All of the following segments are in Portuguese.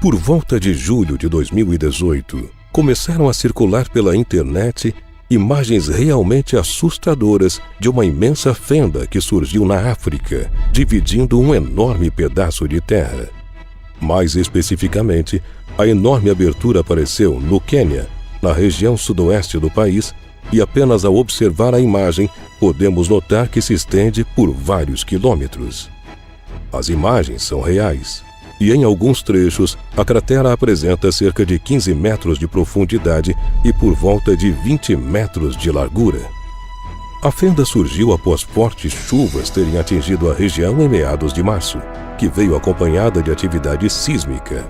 Por volta de julho de 2018, começaram a circular pela internet imagens realmente assustadoras de uma imensa fenda que surgiu na África, dividindo um enorme pedaço de terra. Mais especificamente, a enorme abertura apareceu no Quênia, na região sudoeste do país, e apenas ao observar a imagem, podemos notar que se estende por vários quilômetros. As imagens são reais, e em alguns trechos, a cratera apresenta cerca de 15 metros de profundidade e por volta de 20 metros de largura. A fenda surgiu após fortes chuvas terem atingido a região em meados de março, que veio acompanhada de atividade sísmica.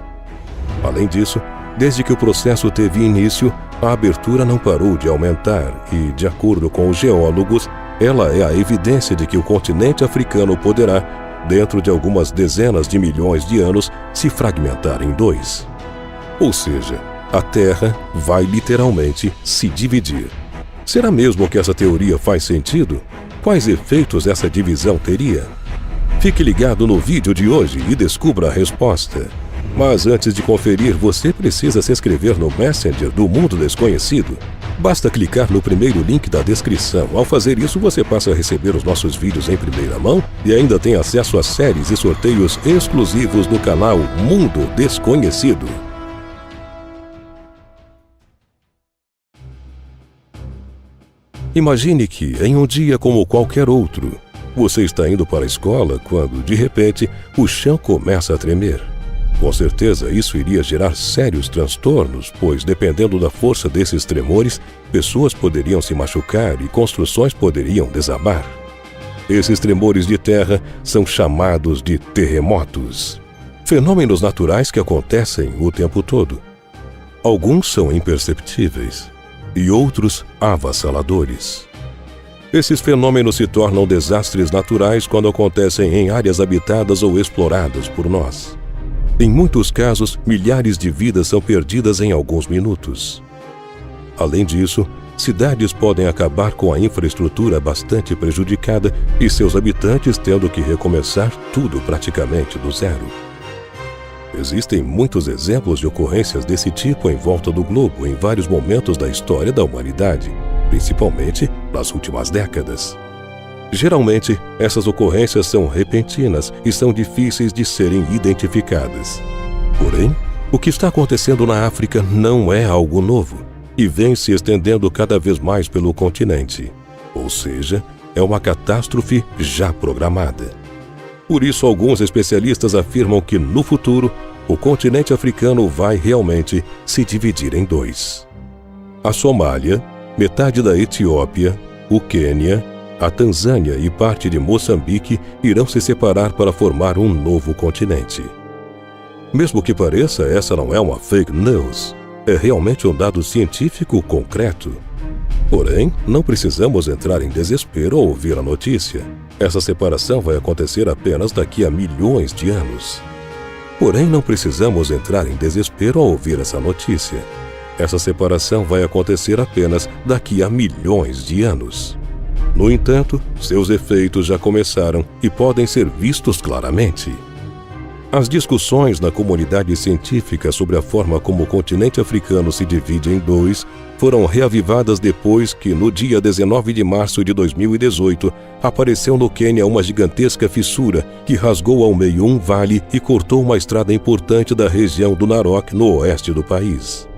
Além disso, desde que o processo teve início, a abertura não parou de aumentar e, de acordo com os geólogos, ela é a evidência de que o continente africano poderá, dentro de algumas dezenas de milhões de anos, se fragmentar em dois. Ou seja, a Terra vai literalmente se dividir. Será mesmo que essa teoria faz sentido? Quais efeitos essa divisão teria? Fique ligado no vídeo de hoje e descubra a resposta. Mas antes de conferir, você precisa se inscrever no Messenger do Mundo Desconhecido. Basta clicar no primeiro link da descrição. Ao fazer isso, você passa a receber os nossos vídeos em primeira mão e ainda tem acesso a séries e sorteios exclusivos no canal Mundo Desconhecido. Imagine que, em um dia como qualquer outro, você está indo para a escola quando, de repente, o chão começa a tremer. Com certeza, isso iria gerar sérios transtornos, pois, dependendo da força desses tremores, pessoas poderiam se machucar e construções poderiam desabar. Esses tremores de terra são chamados de terremotos. Fenômenos naturais que acontecem o tempo todo. Alguns são imperceptíveis e outros avassaladores. Esses fenômenos se tornam desastres naturais quando acontecem em áreas habitadas ou exploradas por nós. Em muitos casos, milhares de vidas são perdidas em alguns minutos. Além disso, cidades podem acabar com a infraestrutura bastante prejudicada e seus habitantes tendo que recomeçar tudo praticamente do zero. Existem muitos exemplos de ocorrências desse tipo em volta do globo em vários momentos da história da humanidade, principalmente nas últimas décadas. Geralmente, essas ocorrências são repentinas e são difíceis de serem identificadas. Porém, o que está acontecendo na África não é algo novo e vem se estendendo cada vez mais pelo continente. Ou seja, é uma catástrofe já programada. Por isso, alguns especialistas afirmam que, no futuro, o continente africano vai realmente se dividir em dois. A Somália, metade da Etiópia, o Quênia, a Tanzânia e parte de Moçambique irão se separar para formar um novo continente. Mesmo que pareça, essa não é uma fake news. É realmente um dado científico concreto. Porém, não precisamos entrar em desespero ao ouvir a notícia. Essa separação vai acontecer apenas daqui a milhões de anos. Porém, não precisamos entrar em desespero ao ouvir essa notícia. Essa separação vai acontecer apenas daqui a milhões de anos. No entanto, seus efeitos já começaram e podem ser vistos claramente. As discussões na comunidade científica sobre a forma como o continente africano se divide em dois foram reavivadas depois que, no dia 19 de março de 2018, apareceu no Quênia uma gigantesca fissura que rasgou ao meio um vale e cortou uma estrada importante da região do Narok, no oeste do país.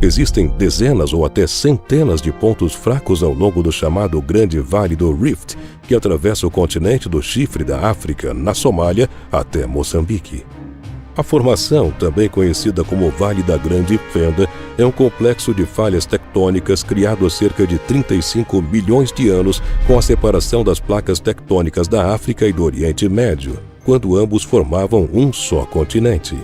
Existem dezenas ou até centenas de pontos fracos ao longo do chamado Grande Vale do Rift, que atravessa o continente do Chifre da África, na Somália, até Moçambique. A formação, também conhecida como Vale da Grande Fenda, é um complexo de falhas tectônicas criado há cerca de 35 milhões de anos com a separação das placas tectônicas da África e do Oriente Médio, quando ambos formavam um só continente.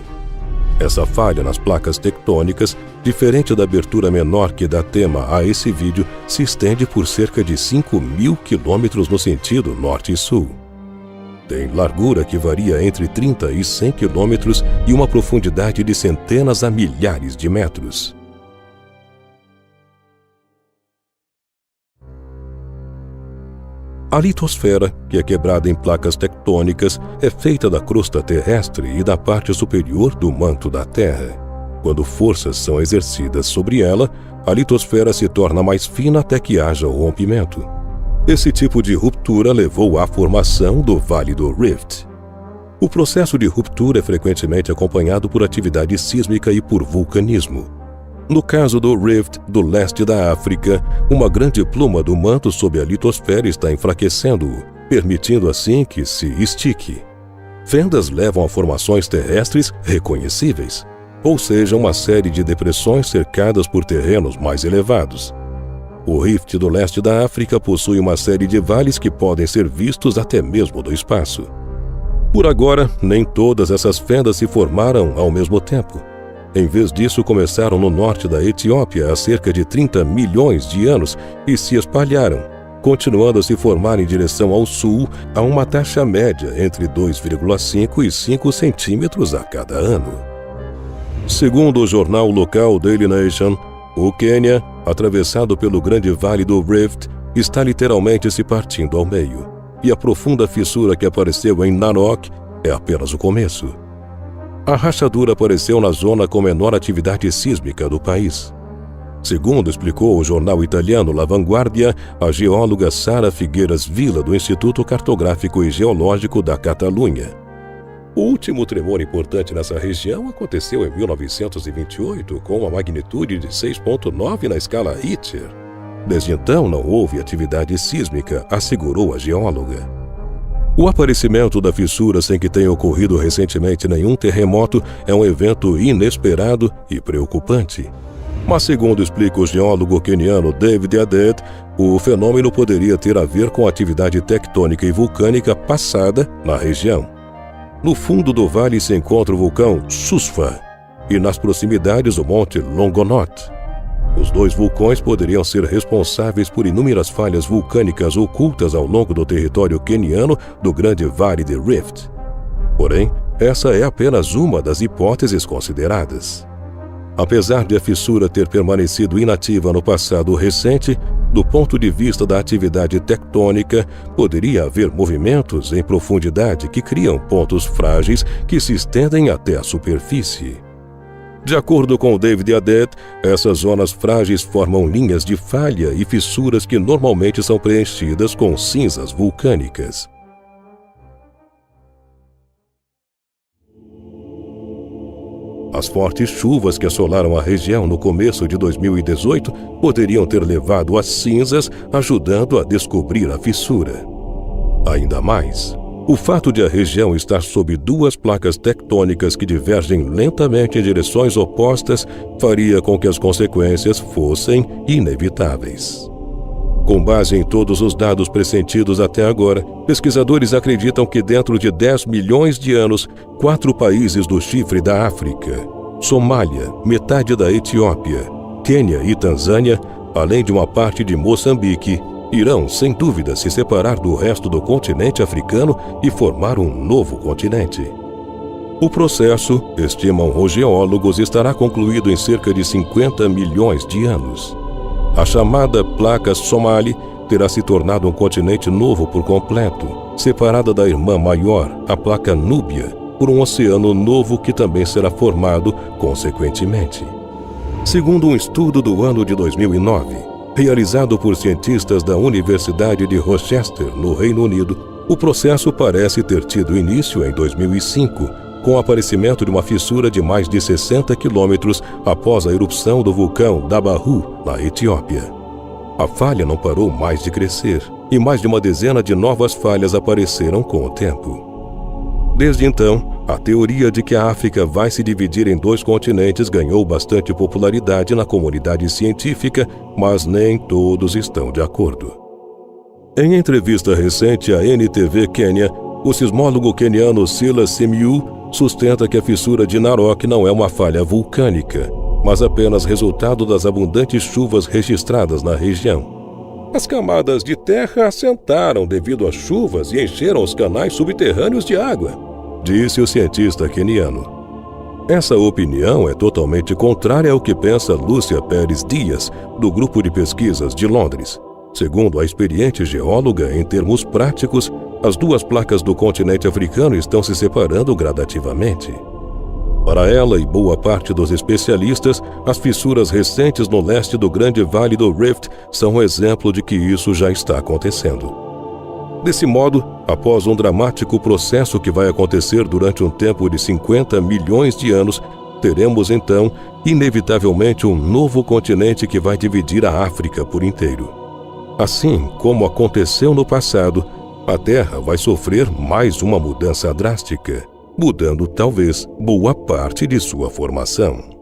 Essa falha nas placas tectônicas, diferente da abertura menor que dá tema a esse vídeo, se estende por cerca de 5.000 quilômetros no sentido norte e sul. Tem largura que varia entre 30 e 100 quilômetros e uma profundidade de centenas a milhares de metros. A litosfera, que é quebrada em placas tectônicas, é feita da crosta terrestre e da parte superior do manto da Terra. Quando forças são exercidas sobre ela, a litosfera se torna mais fina até que haja o rompimento. Esse tipo de ruptura levou à formação do Vale do Rift. O processo de ruptura é frequentemente acompanhado por atividade sísmica e por vulcanismo. No caso do Rift do leste da África, uma grande pluma do manto sob a litosfera está enfraquecendo-o, permitindo assim que se estique. Fendas levam a formações terrestres reconhecíveis, ou seja, uma série de depressões cercadas por terrenos mais elevados. O Rift do leste da África possui uma série de vales que podem ser vistos até mesmo do espaço. Por agora, nem todas essas fendas se formaram ao mesmo tempo. Em vez disso, começaram no norte da Etiópia há cerca de 30 milhões de anos e se espalharam, continuando a se formar em direção ao sul a uma taxa média entre 2,5 e 5 centímetros a cada ano. Segundo o jornal local Daily Nation, o Quênia, atravessado pelo grande vale do Rift, está literalmente se partindo ao meio, e a profunda fissura que apareceu em Narok é apenas o começo. A rachadura apareceu na zona com menor atividade sísmica do país. Segundo explicou o jornal italiano La Vanguardia, a geóloga Sara Figueiras Vila, do Instituto Cartográfico e Geológico da Catalunha. O último tremor importante nessa região aconteceu em 1928, com uma magnitude de 6,9 na escala Richter. Desde então não houve atividade sísmica, assegurou a geóloga. O aparecimento da fissura sem que tenha ocorrido recentemente nenhum terremoto é um evento inesperado e preocupante. Mas, segundo explica o geólogo queniano David Adet, o fenômeno poderia ter a ver com a atividade tectônica e vulcânica passada na região. No fundo do vale se encontra o vulcão Suswa e nas proximidades o monte Longonot. Os dois vulcões poderiam ser responsáveis por inúmeras falhas vulcânicas ocultas ao longo do território queniano do Grande Vale de Rift. Porém, essa é apenas uma das hipóteses consideradas. Apesar de a fissura ter permanecido inativa no passado recente, do ponto de vista da atividade tectônica, poderia haver movimentos em profundidade que criam pontos frágeis que se estendem até a superfície. De acordo com David Adet, essas zonas frágeis formam linhas de falha e fissuras que normalmente são preenchidas com cinzas vulcânicas. As fortes chuvas que assolaram a região no começo de 2018 poderiam ter levado às cinzas, ajudando a descobrir a fissura. Ainda mais, o fato de a região estar sob duas placas tectônicas que divergem lentamente em direções opostas faria com que as consequências fossem inevitáveis. Com base em todos os dados pressentidos até agora, pesquisadores acreditam que dentro de 10 milhões de anos, 4 países do chifre da África, Somália, metade da Etiópia, Quênia e Tanzânia, além de uma parte de Moçambique, irão, sem dúvida, se separar do resto do continente africano e formar um novo continente. O processo, estimam os geólogos, estará concluído em cerca de 50 milhões de anos. A chamada placa Somali terá se tornado um continente novo por completo, separada da irmã maior, a placa Núbia, por um oceano novo que também será formado consequentemente. Segundo um estudo do ano de 2009, realizado por cientistas da Universidade de Rochester, no Reino Unido, o processo parece ter tido início em 2005, com o aparecimento de uma fissura de mais de 60 quilômetros após a erupção do vulcão Dabahu, na Etiópia. A falha não parou mais de crescer, e mais de uma dezena de novas falhas apareceram com o tempo. Desde então, a teoria de que a África vai se dividir em 2 continentes ganhou bastante popularidade na comunidade científica, mas nem todos estão de acordo. Em entrevista recente à NTV Quênia, o sismólogo queniano Silas Simiyu sustenta que a fissura de Narok não é uma falha vulcânica, mas apenas resultado das abundantes chuvas registradas na região. As camadas de terra assentaram devido às chuvas e encheram os canais subterrâneos de água, disse o cientista queniano. Essa opinião é totalmente contrária ao que pensa Lúcia Pérez Dias, do Grupo de Pesquisas de Londres. Segundo a experiente geóloga, em termos práticos, as duas placas do continente africano estão se separando gradativamente. Para ela e boa parte dos especialistas, as fissuras recentes no leste do Grande Vale do Rift são um exemplo de que isso já está acontecendo. Desse modo, após um dramático processo que vai acontecer durante um tempo de 50 milhões de anos, teremos então, inevitavelmente, um novo continente que vai dividir a África por inteiro. Assim como aconteceu no passado, a Terra vai sofrer mais uma mudança drástica, mudando talvez boa parte de sua formação.